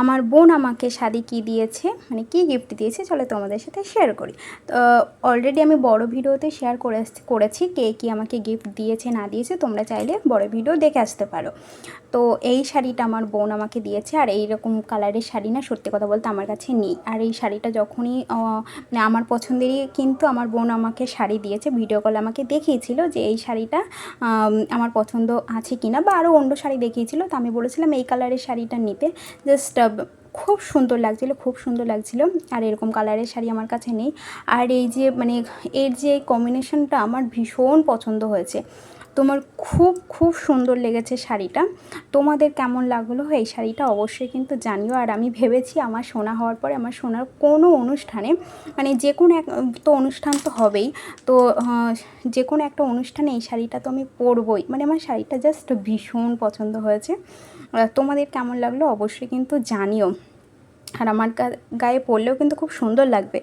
আমার বোন আমাকে শাড়ি কী দিয়েছে, মানে কী গিফট দিয়েছে, চলো তোমাদের সাথে শেয়ার করি। তো অলরেডি আমি বড় ভিডিওতে শেয়ার করেছি কে কী আমাকে গিফট দিয়েছে না দিয়েছে, তোমরা চাইলে বড় ভিডিও দেখে আসতে পারো। তো এই শাড়িটা আমার বোন আমাকে দিয়েছে, আর এই রকম কালারের শাড়ি না সত্যি কথা বলতে আমার কাছে নেই। আর এই শাড়িটা যখনই মানে আমার পছন্দেরই, কিন্তু আমার বোন আমাকে শাড়ি দিয়েছে, ভিডিও কলে আমাকে দেখিয়েছিল যে এই শাড়িটা আমার পছন্দ আছে কিনা, বা আরও অন্য শাড়ি দেখিয়েছিল। তো আমি বলেছিলাম এই কালারের শাড়িটা নিতে, জাস্ট খুব সুন্দর লাগছিলো, খুব সুন্দর লাগছিলো। আর এরকম কালারের শাড়ি আমার কাছে নেই। আর এই যে মানে এর যে কম্বিনেশনটা আমার ভীষণ পছন্দ হয়েছে, তোমার খুব খুব সুন্দর লেগেছে শাড়িটা। তোমাদের কেমন লাগলো এই শাড়িটা অবশ্যই কিন্তু জানিও। আর আমি ভেবেছি আমার সোনা হওয়ার পরে আমার সোনার কোনো অনুষ্ঠানে, মানে যে কোনো এক তো অনুষ্ঠান তো হবেই, তো যে কোনো একটা অনুষ্ঠানে এই শাড়িটা তো আমি পরবই। মানে আমার শাড়িটা জাস্ট ভীষণ পছন্দ হয়েছে। তোমাদের কেমন লাগলো অবশ্যই কিন্তু জানিও। আর আমার গায়ে পরলেও কিন্তু খুব সুন্দর লাগবে।